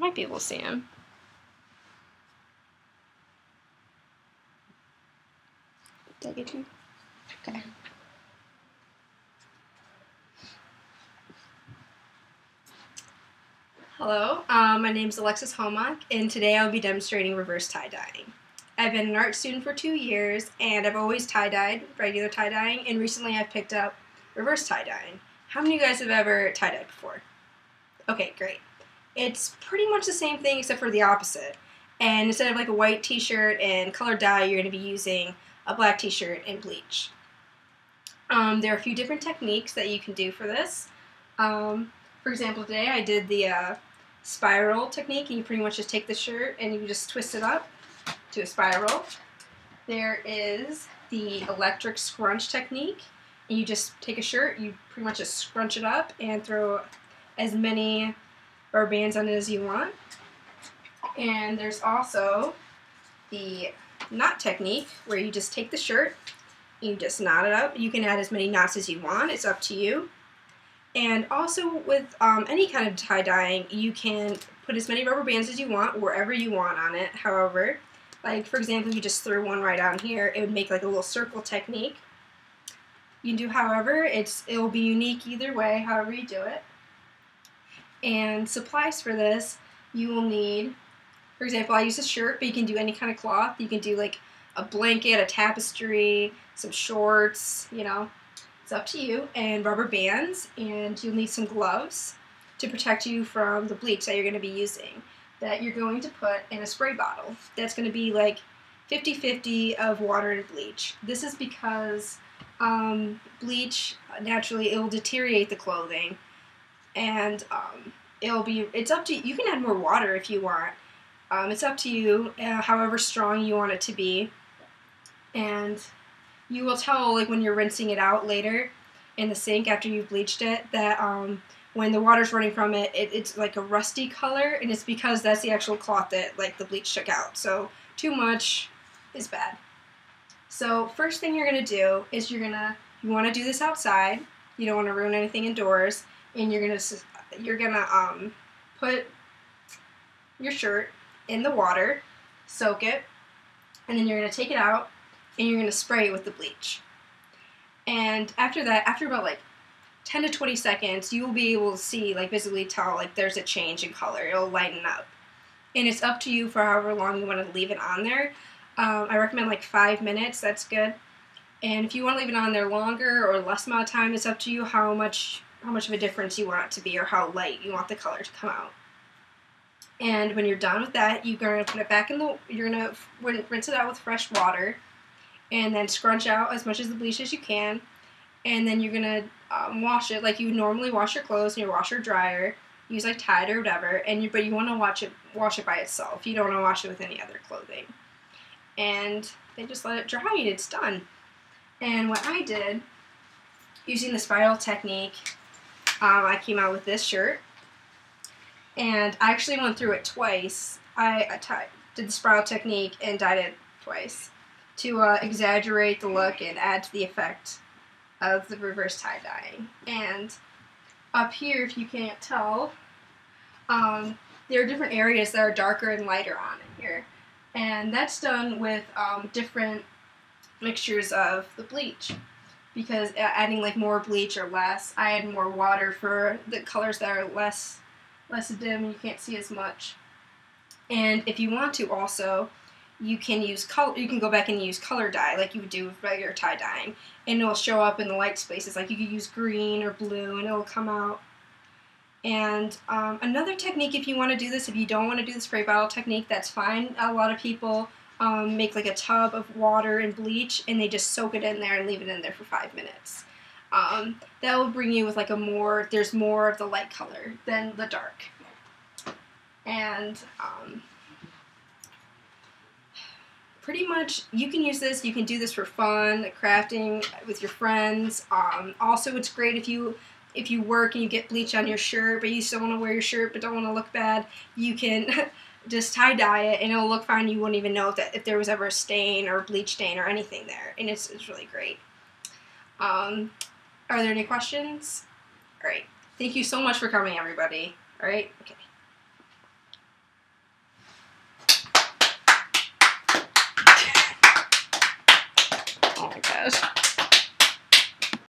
might be able to see him. Did I get you? Okay. Hello, my name is Alexis Homack, and today I'll be demonstrating reverse tie-dyeing. I've been an art student for 2 years, and I've always tie-dyed, regular tie-dyeing, and recently I've picked up reverse tie-dyeing. How many of you guys have ever tie-dyed before? Okay, great. It's pretty much the same thing except for the opposite. And instead of like a white t-shirt and colored dye, you're going to be using a black t-shirt and bleach. There are a few different techniques that you can do for this. For example, today I did the spiral technique, and you pretty much just take the shirt and you just twist it up to a spiral. There is the electric scrunch technique, and you just take a shirt, you pretty much just scrunch it up and throw as many rubber bands on it as you want. And there's also the knot technique, where you just take the shirt, you just knot it up. You can add as many knots as you want, it's up to you. And also with any kind of tie-dyeing, you can put as many rubber bands as you want, wherever you want on it. However, like for example, you just threw one right on here, it would make like a little circle technique. You can do however, it will be unique either way, however you do it. And supplies for this, you will need, for example, I use a shirt, but you can do any kind of cloth. You can do like a blanket, a tapestry, some shorts, you know, it's up to you, and rubber bands, and you'll need some gloves to protect you from the bleach that you're going to be using, that you're going to put in a spray bottle. That's going to be like 50-50 of water and bleach. This is because bleach, naturally, it will deteriorate the clothing, and it's up to you. You can add more water if you want. It's up to you, however strong you want it to be. And you will tell, like when you're rinsing it out later in the sink after you've bleached it, that when the water's running from it, it's like a rusty color, and it's because that's the actual cloth that like the bleach took out. So too much is bad. So first thing you're gonna do is you want to do this outside. You don't want to ruin anything indoors, and you're gonna put your shirt in the water, soak it, and then you're gonna take it out and you're gonna spray it with the bleach. And after that, after about like 10 to 20 seconds, you will be able to see, like visibly tell, like there's a change in color. It'll lighten up. And it's up to you for however long you want to leave it on there. I recommend like 5 minutes, that's good. And if you want to leave it on there longer or less amount of time, it's up to you how much of a difference you want it to be, or how light you want the color to come out. And when you're done with that, you're going to put it back you're going to rinse it out with fresh water, and then scrunch out as much of the bleach as you can, and then you're going to wash it like you normally wash your clothes in your washer dryer. Use like Tide or whatever, but you want to wash it by itself. You don't want to wash it with any other clothing. And then just let it dry, and it's done. And what I did, using the spiral technique, I came out with this shirt, and I actually went through it twice. I did the spiral technique and dyed it twice to exaggerate the look and add to the effect of the reverse tie-dyeing. And up here, if you can't tell, there are different areas that are darker and lighter on it here. And that's done with different mixtures of the bleach. Because adding like more bleach or less, I add more water for the colors that are less dim, you can't see as much. And if you want to also, you can use color. You can go back and use color dye like you would do with regular tie dyeing, and it'll show up in the light spaces. Like you could use green or blue, and it'll come out. And another technique, if you want to do this, if you don't want to do the spray bottle technique, that's fine. A lot of people make like a tub of water and bleach, and they just soak it in there and leave it in there for 5 minutes. That will bring you with like there's more of the light color than the dark. And pretty much you can use this, you can do this for fun, crafting with your friends. Also, it's great if you work and you get bleach on your shirt, but you still want to wear your shirt but don't want to look bad, you can just tie-dye it and it'll look fine. You won't even know if there was ever a stain or a bleach stain or anything there, and it's really great. Are there any questions? Alright, thank you so much for coming, everybody. Alright, okay. Oh my gosh.